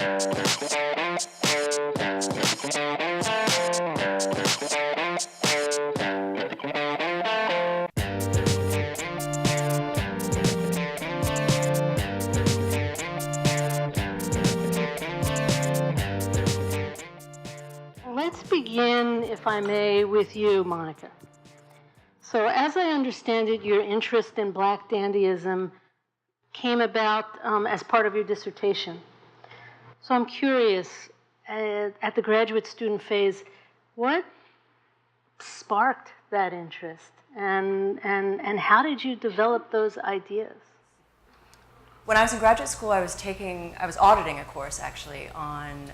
Let's begin, if I may, with you, Monica. So as I understand it, your interest in Black dandyism came about as part of your dissertation. So I'm curious, at the graduate student phase, what sparked that interest, and how did you develop those ideas? When I was in graduate school, I was auditing a course actually on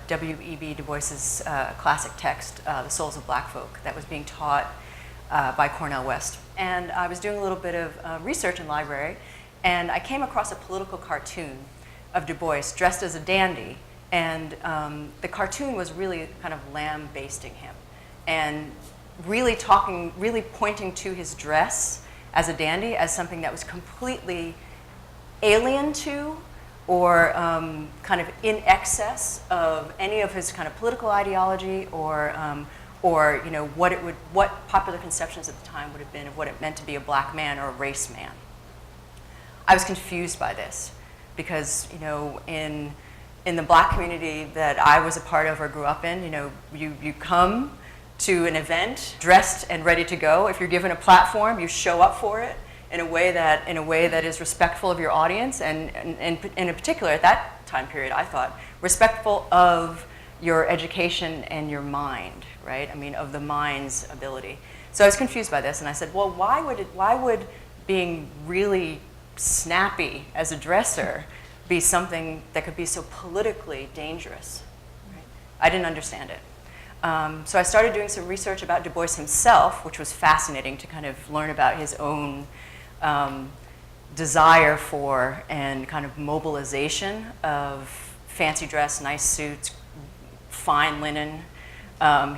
W.E.B. Du Bois's classic text, The Souls of Black Folk, that was being taught by Cornel West. And I was doing a little bit of research in library, and I came across a political cartoon of Du Bois dressed as a dandy, and the cartoon was really kind of lambasting him, and really pointing to his dress as a dandy as something that was completely alien to or kind of in excess of any of his kind of political ideology or you know what popular conceptions at the time would have been of what it meant to be a black man or a race man. I was confused by this because, you know, in the black community that I was a part of or grew up in, you know, you come to an event dressed and ready to go. If you're given a platform, you show up for it in a way that is respectful of your audience, and in particular at that time period, I thought respectful of your education and your mind, right? I mean, of the mind's ability. So I was confused by this, and I said, well, why would being really snappy as a dresser be something that could be so politically dangerous? Right? I didn't understand it. So I started doing some research about Du Bois himself, which was fascinating to kind of learn about his own desire for and kind of mobilization of fancy dress, nice suits, fine linen.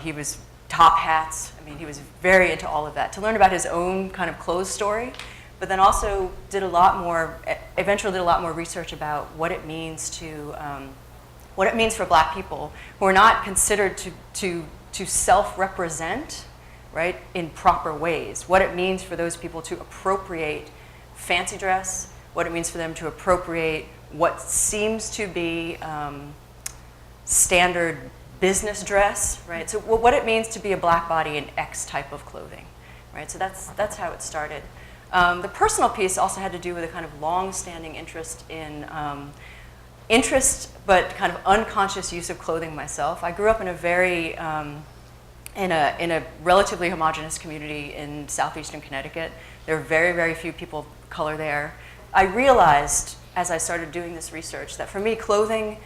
He was top hats. I mean, he was very into all of that. To learn about his own kind of clothes story, but then also eventually did a lot more research about what it means for Black people who are not considered to self-represent, right, in proper ways. What it means for those people to appropriate fancy dress, what it means for them to appropriate what seems to be standard business dress, right? So what it means to be a black body in X type of clothing, right? So that's how it started. The personal piece also had to do with a kind of long-standing interest in but kind of unconscious use of clothing myself. I grew up in a very in a relatively homogenous community in southeastern Connecticut. There are very, very few people of color there. I realized as I started doing this research that for me, clothing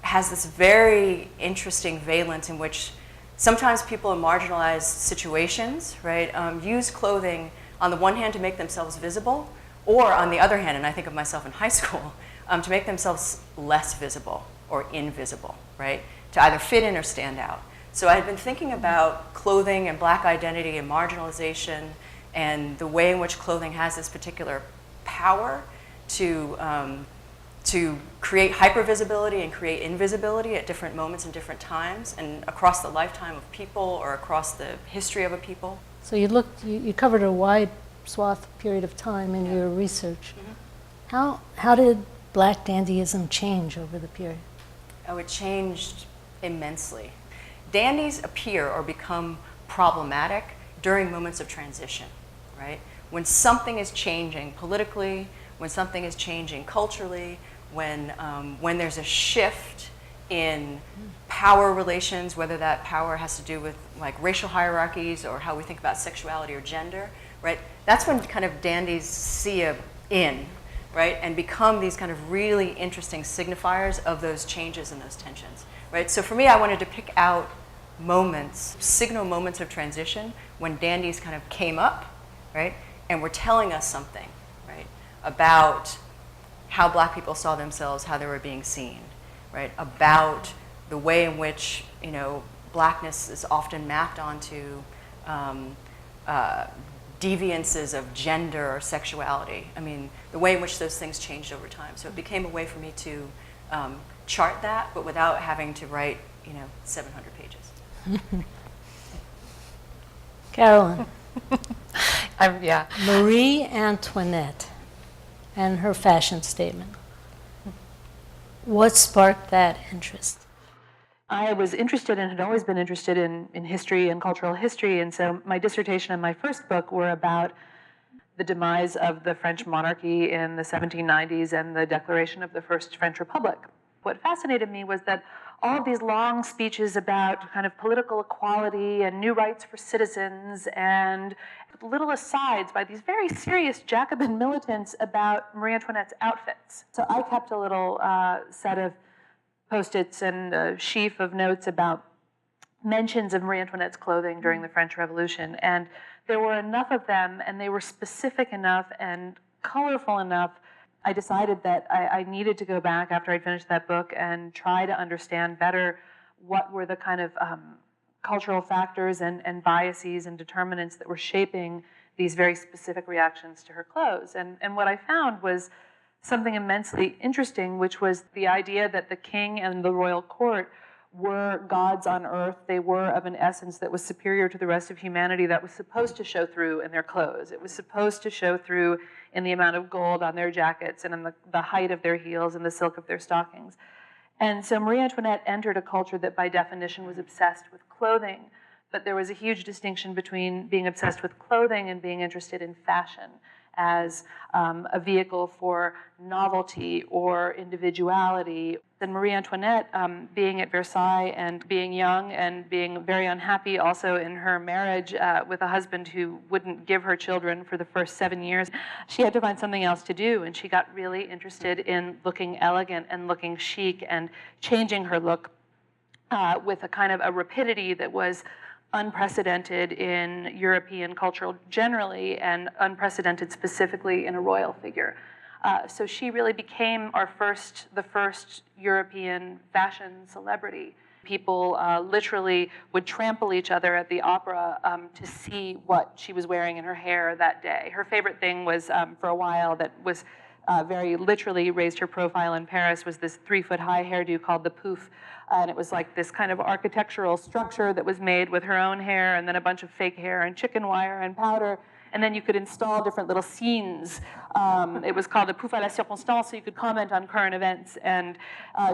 has this very interesting valence in which sometimes people in marginalized situations, right, use clothing on the one hand to make themselves visible, or on the other hand, and I think of myself in high school, to make themselves less visible or invisible, right, to either fit in or stand out. So I had been thinking about clothing and Black identity and marginalization and the way in which clothing has this particular power to create hypervisibility and create invisibility at different moments and different times and across the lifetime of people or across the history of a people. So you covered a wide swath period of time in your research. Mm-hmm. How did Black dandyism change over the period? Oh, it changed immensely. Dandies appear or become problematic during moments of transition, right? When something is changing politically, when something is changing culturally, when there's a shift in power relations, whether that power has to do with like racial hierarchies or how we think about sexuality or gender, right? That's when kind of dandies see a in, right? And become these kind of really interesting signifiers of those changes and those tensions, right? So for me, I wanted to pick out moments, signal moments of transition when dandies kind of came up, right? And were telling us something, right? About how Black people saw themselves, how they were being seen, right? About the way in which, you know, Blackness is often mapped onto deviances of gender or sexuality. I mean, the way in which those things changed over time. So it became a way for me to chart that, but without having to write, 700 pages. Carolyn. Yeah. Marie Antoinette and her fashion statement. What sparked that interest? I was interested and had always been interested in history and cultural history, and so my dissertation and my first book were about the demise of the French monarchy in the 1790s and the declaration of the First French Republic. What fascinated me was that all of these long speeches about kind of political equality and new rights for citizens and little asides by these very serious Jacobin militants about Marie Antoinette's outfits. So I kept a little set of Post-its and a sheaf of notes about mentions of Marie Antoinette's clothing during the French Revolution. And there were enough of them, and they were specific enough and colorful enough. I decided that I needed to go back after I'd finished that book and try to understand better what were the kind of cultural factors and biases and determinants that were shaping these very specific reactions to her clothes. And what I found was something immensely interesting, which was the idea that the king and the royal court were gods on earth. They were of an essence that was superior to the rest of humanity, that was supposed to show through in their clothes. It was supposed to show through in the amount of gold on their jackets and in the height of their heels and the silk of their stockings. And so Marie Antoinette entered a culture that by definition was obsessed with clothing, but there was a huge distinction between being obsessed with clothing and being interested in fashion as a vehicle for novelty or individuality. And Marie Antoinette, being at Versailles and being young and being very unhappy also in her marriage with a husband who wouldn't give her children for the first 7 years, she had to find something else to do, and she got really interested in looking elegant and looking chic and changing her look with a kind of a rapidity that was unprecedented in European culture generally and unprecedented specifically in a royal figure. So she really became the first European fashion celebrity. People literally would trample each other at the opera to see what she was wearing in her hair that day. Her favorite thing was, for a while, that was very literally raised her profile in Paris, was this 3-foot-high hairdo called the pouf. And it was like this kind of architectural structure that was made with her own hair and then a bunch of fake hair and chicken wire and powder. And then you could install different little scenes. It was called a pouf à la circonstance, so you could comment on current events. And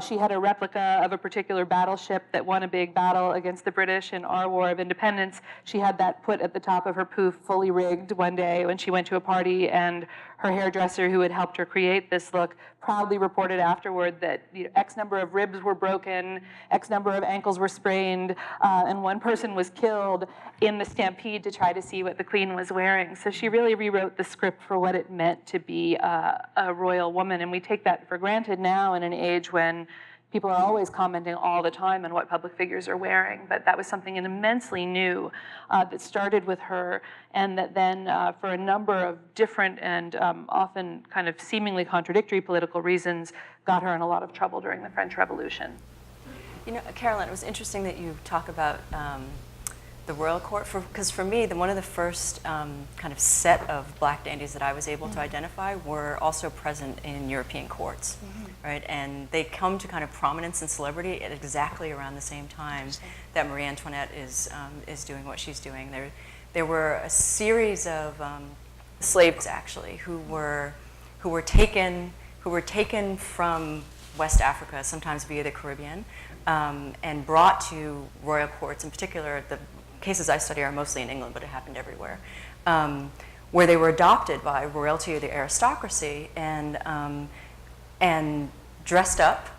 she had a replica of a particular battleship that won a big battle against the British in our War of Independence. She had that put at the top of her pouf, fully rigged, one day when she went to a party, and her hairdresser who had helped her create this look proudly reported afterward that X number of ribs were broken, X number of ankles were sprained, and one person was killed in the stampede to try to see what the Queen was wearing. So she really rewrote the script for what it meant to be a royal woman, and we take that for granted now in an age when people are always commenting all the time on what public figures are wearing, but that was something immensely new that started with her, and that then for a number of different and often kind of seemingly contradictory political reasons got her in a lot of trouble during the French Revolution. Carolyn, it was interesting that you talk about the royal court, because for me, one of the first kind of set of black dandies that I was able to identify were also present in European courts, right? And they come to kind of prominence and celebrity at exactly around the same time that Marie Antoinette is doing what she's doing. There were a series of slaves actually who were taken from West Africa, sometimes via the Caribbean, and brought to royal courts. In particular, the cases I study are mostly in England, but it happened everywhere, where they were adopted by royalty or the aristocracy and dressed up,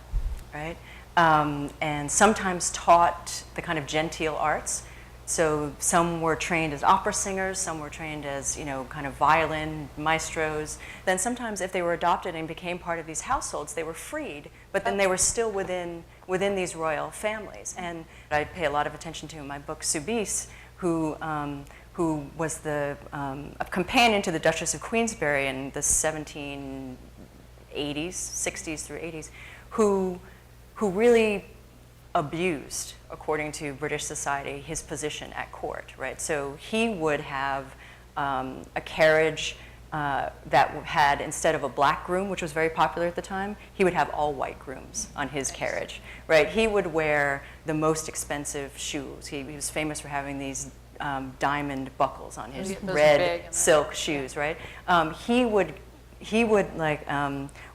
right? And sometimes taught the kind of genteel arts. So some were trained as opera singers, some were trained as, kind of violin maestros. Then sometimes if they were adopted and became part of these households, they were freed, but then they were still within these royal families. And I pay a lot of attention to in my book Soubise, who was a companion to the Duchess of Queensberry in the 1780s, 60s through 80s, who really abused, according to British society, his position at court, right? So he would have a carriage that had, instead of a black groom, which was very popular at the time, he would have all white grooms on his carriage, right? He would wear the most expensive shoes. He was famous for having these diamond buckles on his red silk shoes, right? He would like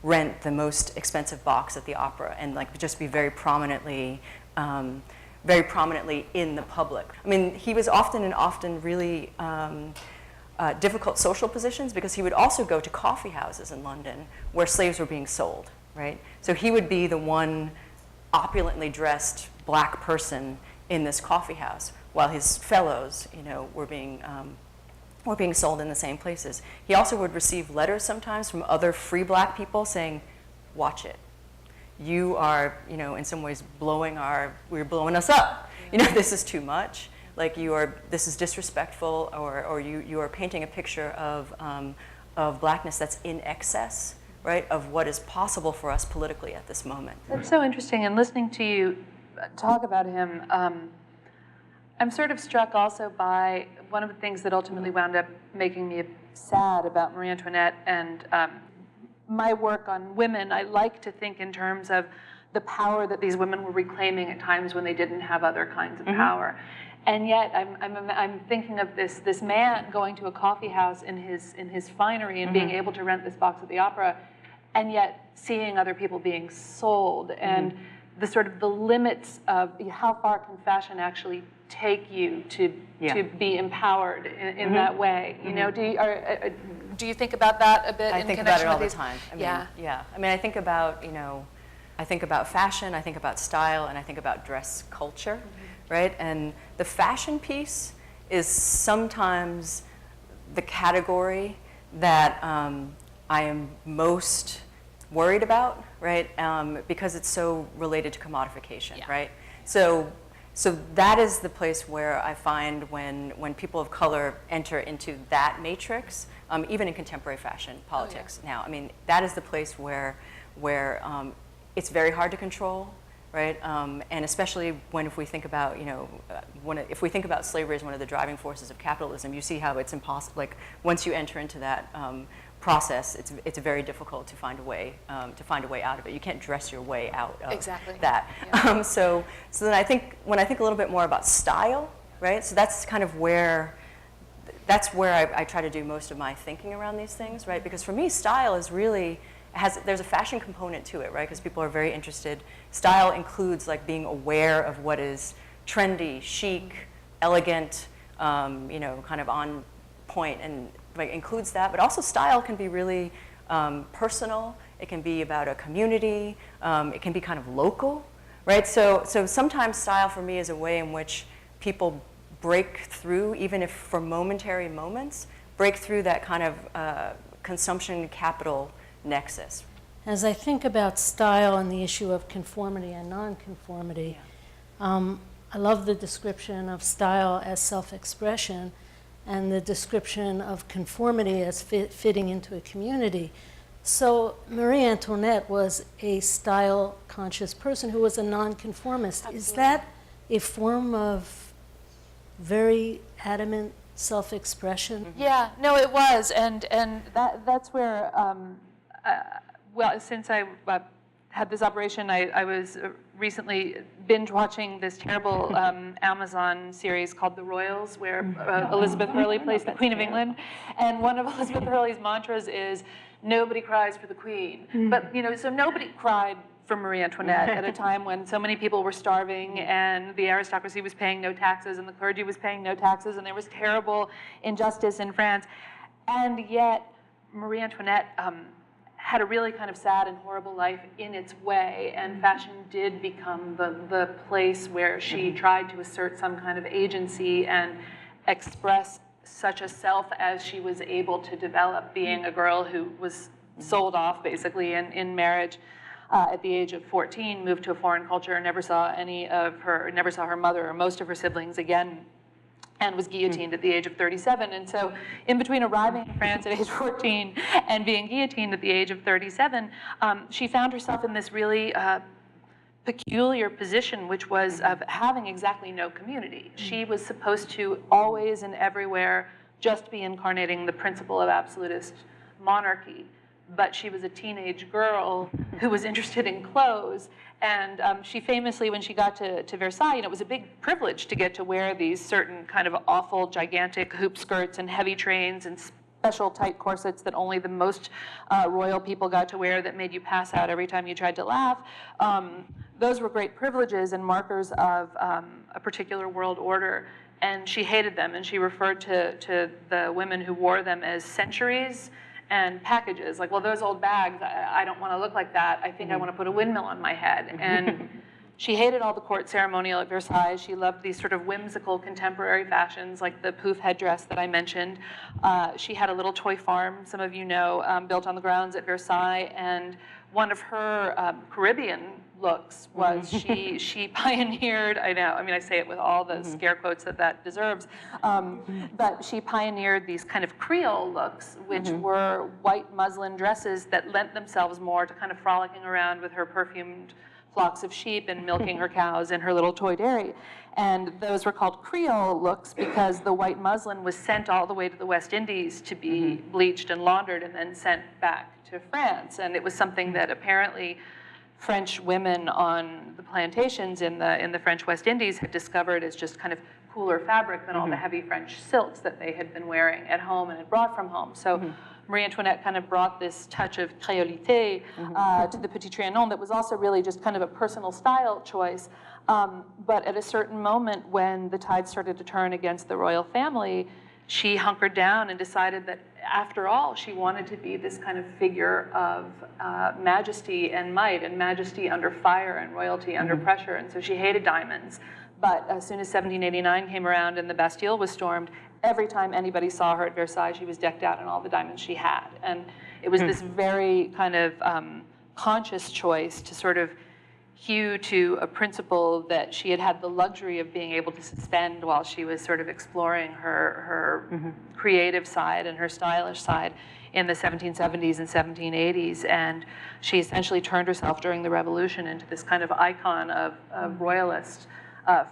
rent the most expensive box at the opera and like just be very prominently in the public. I mean, he was often in really difficult social positions because he would also go to coffee houses in London where slaves were being sold, right? So he would be the one opulently dressed black person in this coffee house while his fellows, were being sold in the same places. He also would receive letters sometimes from other free black people saying, "Watch it. You are, in some ways you're blowing us up. This is too much. Like this is disrespectful, or you are painting a picture of blackness that's in excess, right, of what is possible for us politically at this moment." That's so interesting. And listening to you talk about him, I'm sort of struck also by one of the things that ultimately wound up making me sad about Marie Antoinette and my work on women. I like to think in terms of the power that these women were reclaiming at times when they didn't have other kinds of power. And yet, I'm thinking of this man going to a coffee house in his finery and being able to rent this box at the opera, and yet seeing other people being sold, and the sort of the limits of how far can fashion actually take you to be empowered in that way. Do you think about that a bit? I think about it all the time. I mean, I think about fashion, I think about style, and I think about dress culture. Right? And the fashion piece is sometimes the category that I am most worried about, right? Because it's so related to commodification, right? So that is the place where I find when people of color enter into that matrix, even in contemporary fashion politics now, I mean, that is the place where it's very hard to control. Right, and especially if we think about if we think about slavery as one of the driving forces of capitalism, you see how it's impossible. Like once you enter into that process, it's very difficult to find a way out of it. You can't dress your way out of that. Yeah. So then when I think a little bit more about style, right? So that's kind of where I try to do most of my thinking around these things, right? Because for me, style is really there's a fashion component to it, right? Because people are very interested. Style includes like being aware of what is trendy, chic, elegant, kind of on point, and like includes that. But also style can be really personal. It can be about a community. It can be kind of local, right? So sometimes style for me is a way in which people break through, even if for momentary moments, break through that kind of consumption capital nexus. As I think about style and the issue of conformity and nonconformity, I love the description of style as self-expression and the description of conformity as fitting into a community. So Marie Antoinette was a style-conscious person who was a nonconformist. Absolutely. Is that a form of very adamant self-expression? Yeah, no, it was, and that's where. Well, since I had this operation, I was recently binge watching this terrible Amazon series called The Royals, where Elizabeth Hurley plays the Queen of England, and one of Elizabeth Hurley's mantras is, "Nobody cries for the Queen." But so nobody cried for Marie Antoinette at a time when so many people were starving and the aristocracy was paying no taxes and the clergy was paying no taxes and there was terrible injustice in France, and yet Marie Antoinette had a really kind of sad and horrible life in its way, and fashion did become the place where she tried to assert some kind of agency and express such a self as she was able to develop, being a girl who was sold off basically in marriage at the age of 14, moved to a foreign culture, never saw her mother or most of her siblings again, and was guillotined at the age of 37. And so in between arriving in France at age 14 and being guillotined at the age of 37, she found herself in this really peculiar position, which was of having exactly no community. She was supposed to always and everywhere just be incarnating the principle of absolutist monarchy. But she was a teenage girl who was interested in clothes. And she famously, when she got to Versailles, it was a big privilege to get to wear these certain kind of awful, gigantic hoop skirts and heavy trains and special tight corsets that only the most royal people got to wear that made you pass out every time you tried to laugh. Those were great privileges and markers of a particular world order. And she hated them, and she referred to the women who wore them as centuries and packages. Like, well, those old bags, I don't want to look like that. I think I want to put a windmill on my head. And she hated all the court ceremonial at Versailles. She loved these sort of whimsical contemporary fashions, like the pouf headdress that I mentioned. She had a little toy farm, some of you know, built on the grounds at Versailles. And one of her Caribbean looks was she pioneered, I know, I mean, I say it with all the scare quotes that deserves, but she pioneered these kind of Creole looks, which were white muslin dresses that lent themselves more to kind of frolicking around with her perfumed flocks of sheep and milking her cows in her little toy dairy. And those were called Creole looks because the white muslin was sent all the way to the West Indies to be bleached and laundered and then sent back to France. And it was something that apparently French women on the plantations in the French West Indies had discovered as just kind of cooler fabric than all the heavy French silks that they had been wearing at home and had brought from home. So Marie Antoinette kind of brought this touch of créolité to the Petit Trianon that was also really just kind of a personal style choice. But at a certain moment when the tide started to turn against the royal family, she hunkered down and decided that after all, she wanted to be this kind of figure of majesty and might, and majesty under fire and royalty under pressure. And so she hated diamonds. But as soon as 1789 came around and the Bastille was stormed, every time anybody saw her at Versailles, she was decked out in all the diamonds she had. And it was this very kind of conscious choice to sort of hew to a principle that she had had the luxury of being able to suspend while she was sort of exploring her creative side and her stylish side in the 1770s and 1780s. And she essentially turned herself during the Revolution into this kind of icon of royalist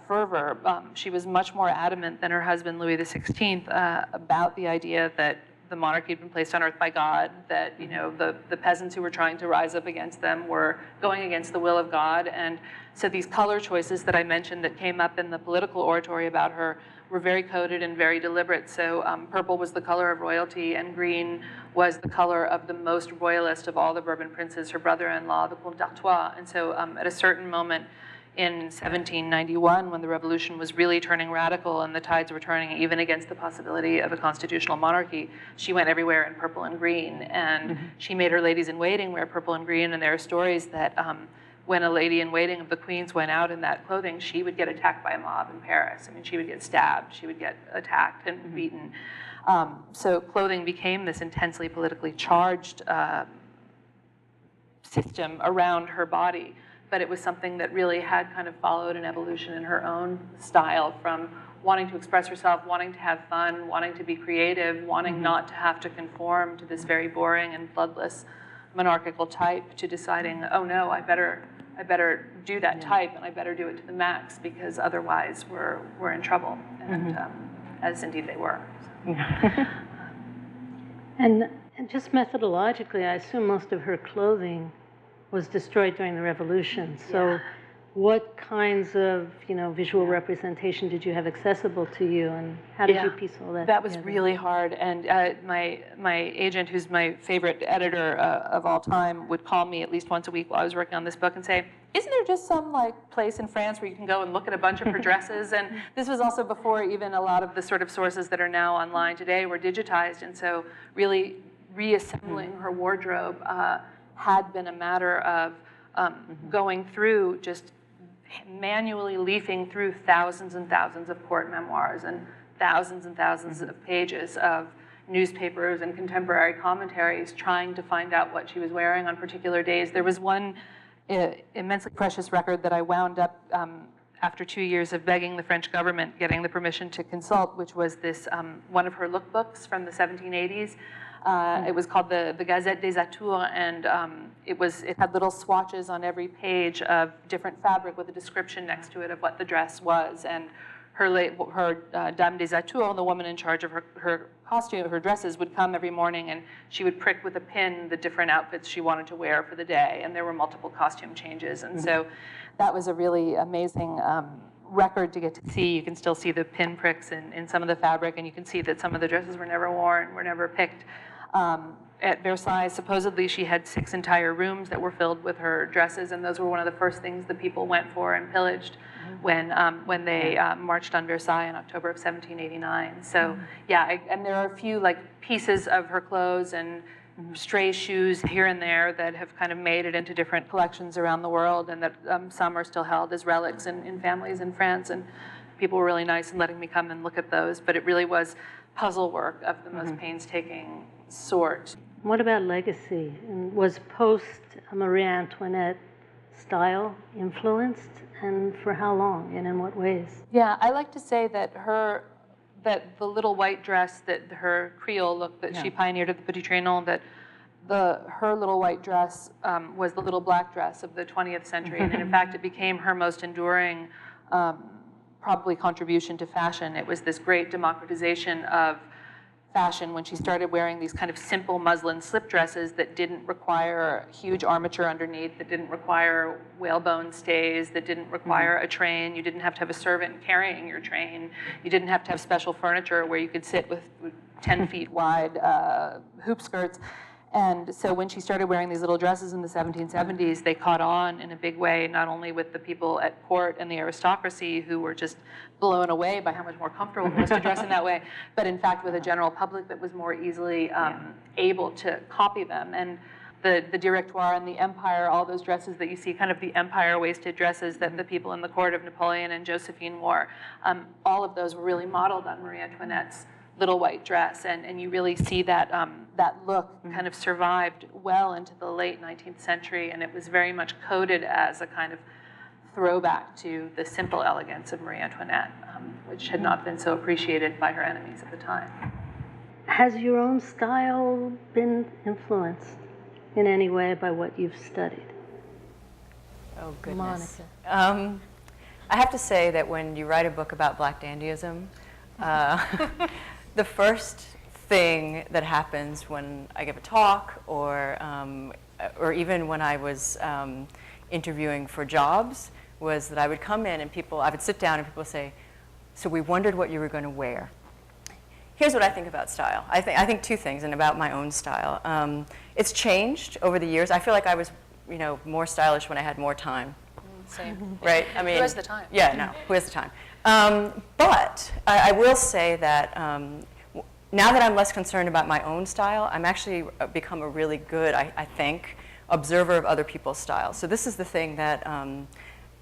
fervor. She was much more adamant than her husband, Louis XVI, about the idea that the monarchy had been placed on earth by God, that the peasants who were trying to rise up against them were going against the will of God. And so these color choices that I mentioned that came up in the political oratory about her were very coded and very deliberate. So purple was the color of royalty, and green was the color of the most royalist of all the Bourbon princes, her brother-in-law, the Comte d'Artois. And so at a certain moment in 1791, when the revolution was really turning radical and the tides were turning even against the possibility of a constitutional monarchy, she went everywhere in purple and green. And she made her ladies-in-waiting wear purple and green. And there are stories that when a lady-in-waiting of the Queen's went out in that clothing, she would get attacked by a mob in Paris. I mean, she would get stabbed, she would get attacked and beaten. So clothing became this intensely politically charged system around her body. But it was something that really had kind of followed an evolution in her own style, from wanting to express herself, wanting to have fun, wanting to be creative, wanting not to have to conform to this very boring and bloodless monarchical type, to deciding, oh no, I better do that type, and I better do it to the max, because otherwise we're in trouble. And as indeed they were. And just methodologically, I assume most of her clothing was destroyed during the Revolution. So what kinds of visual representation did you have accessible to you, and how did you piece all that That was together? really hard. And my agent, who's my favorite editor of all time, would call me at least once a week while I was working on this book and say, isn't there just some place in France where you can go and look at a bunch of her dresses? And this was also before even a lot of the sort of sources that are now online today were digitized. And so really reassembling her wardrobe had been a matter of going through, just manually leafing through thousands and thousands of court memoirs and thousands of pages of newspapers and contemporary commentaries, trying to find out what she was wearing on particular days. There was one immensely precious record that I wound up, after 2 years of begging the French government, getting the permission to consult, which was this one of her lookbooks from the 1780s. It was called the Gazette des Atours, and it had little swatches on every page of different fabric with a description next to it of what the dress was. And Dame des Atours, the woman in charge of her costume, her dresses, would come every morning and she would prick with a pin the different outfits she wanted to wear for the day, and there were multiple costume changes. And so that was a really amazing record to get to see. You can still see the pin pricks in some of the fabric, and you can see that some of the dresses were never worn, were never picked. At Versailles, supposedly she had 6 entire rooms that were filled with her dresses, and those were one of the first things the people went for and pillaged when they marched on Versailles in October of 1789. So yeah, and there are a few like pieces of her clothes and stray shoes here and there that have kind of made it into different collections around the world, and that some are still held as relics in families in France, and people were really nice in letting me come and look at those. But it really was puzzle work of the most painstaking sort. What about legacy? And was post-Marie Antoinette style influenced, and for how long, and in what ways? Yeah, I like to say that the little white dress, that her Creole look that she pioneered at the Petit Trianon, that her little white dress was the little black dress of the 20th century, and in fact it became her most enduring probably contribution to fashion. It was this great democratization of fashion when she started wearing these kind of simple muslin slip dresses that didn't require huge armature underneath, that didn't require whalebone stays, that didn't require a train. You didn't have to have a servant carrying your train. You didn't have to have special furniture where you could sit with 10 feet wide hoop skirts. And so when she started wearing these little dresses in the 1770s, they caught on in a big way, not only with the people at court and the aristocracy who were just blown away by how much more comfortable it was to dress in that way, but in fact with a general public that was more easily able to copy them. And the Directoire and the Empire, all those dresses that you see, kind of the Empire waisted dresses that the people in the court of Napoleon and Josephine wore, all of those were really modeled on Marie Antoinette's little white dress, and you really see that that look kind of survived well into the late 19th century, and it was very much coded as a kind of throwback to the simple elegance of Marie Antoinette, which had not been so appreciated by her enemies at the time. Has your own style been influenced in any way by what you've studied? Oh, goodness. Monica. I have to say that when you write a book about Black dandyism, the first thing that happens when I give a talk, or even when I was interviewing for jobs, was that I would come in and I would sit down and people would say, "So we wondered what you were going to wear." Here's what I think about style. I think 2 things, and about my own style. It's changed over the years. I feel like I was, more stylish when I had more time. Same. Right? I mean, who has the time? Yeah, no, who has the time? But I will say that now that I'm less concerned about my own style, I'm actually become a really good, I think, observer of other people's style. So this is the thing that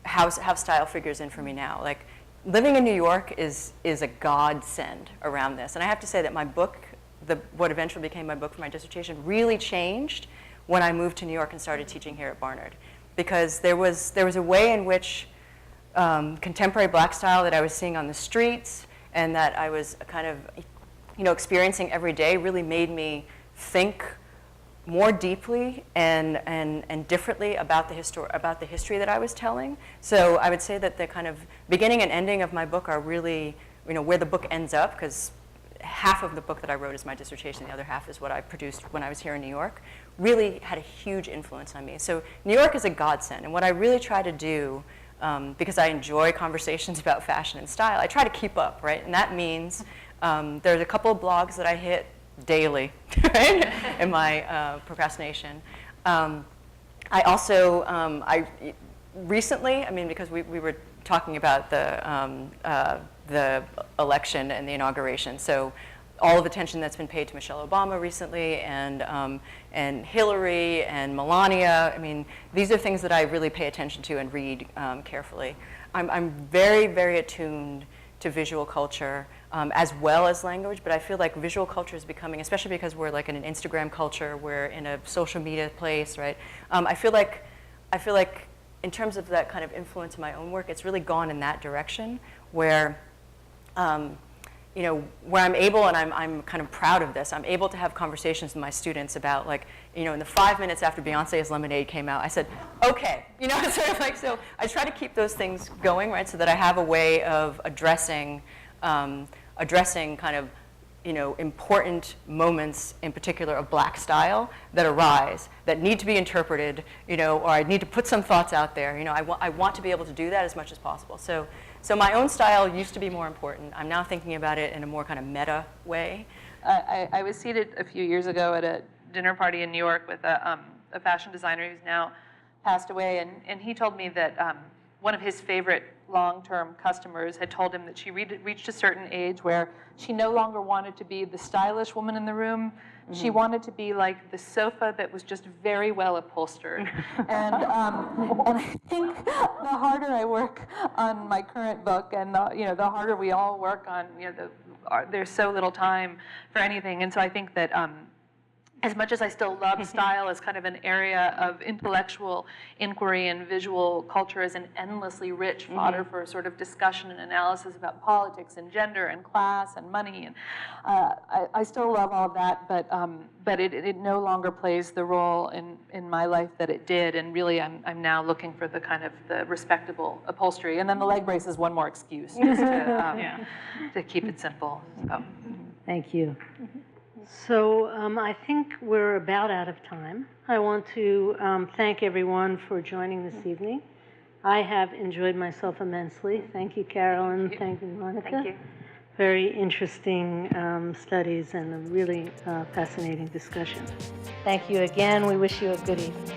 how style figures in for me now. Like, living in New York is a godsend around this. And I have to say that my book, what eventually became my book for my dissertation, really changed when I moved to New York and started teaching here at Barnard. Because there was a way in which contemporary Black style that I was seeing on the streets and that I was kind of, experiencing every day really made me think more deeply and differently about the history that I was telling. So I would say that the kind of beginning and ending of my book are really, where the book ends up, because half of the book that I wrote is my dissertation, the other half is what I produced when I was here in New York, really had a huge influence on me. So New York is a godsend, and what I really try to do, because I enjoy conversations about fashion and style, I try to keep up, right? And that means there's a couple of blogs that I hit daily, right, in my procrastination. I also, recently, because we were talking about the election and the inauguration, so all of the attention that's been paid to Michelle Obama recently, and Hillary and Melania. These are things that I really pay attention to and read carefully. I'm very, very attuned to visual culture as well as language, but I feel like visual culture is becoming, especially because we're like in an Instagram culture, we're in a social media place, right? I feel like in terms of that kind of influence in my own work, it's really gone in that direction, where where I'm able, and I'm kind of proud of this, I'm able to have conversations with my students about, like, in the 5 minutes after Beyonce's Lemonade came out, I said, okay, it's sort of like, so I try to keep those things going, right, so that I have a way of addressing kind of, important moments, in particular of Black style, that arise, that need to be interpreted, or I need to put some thoughts out there. I want to be able to do that as much as possible. So my own style used to be more important. I'm now thinking about it in a more kind of meta way. I was seated a few years ago at a dinner party in New York with a fashion designer who's now passed away, and he told me that one of his favorite long-term customers had told him that she reached a certain age where she no longer wanted to be the stylish woman in the room. Mm-hmm. She wanted to be like the sofa that was just very well upholstered. And I think the harder I work on my current book, and the harder we all work on, there's so little time for anything. And so I think that as much as I still love style as kind of an area of intellectual inquiry, and visual culture as an endlessly rich fodder for sort of discussion and analysis about politics and gender and class and money, and I still love all of that, but it no longer plays the role in my life that it did, and really I'm now looking for the kind of the respectable upholstery, and then the leg brace is one more excuse just to keep it simple. So. Thank you. So I think we're about out of time. I want to thank everyone for joining this evening. I have enjoyed myself immensely. Thank you, Carolyn. Thank you, Monica. Thank you. Very interesting studies and a really fascinating discussion. Thank you again. We wish you a good evening.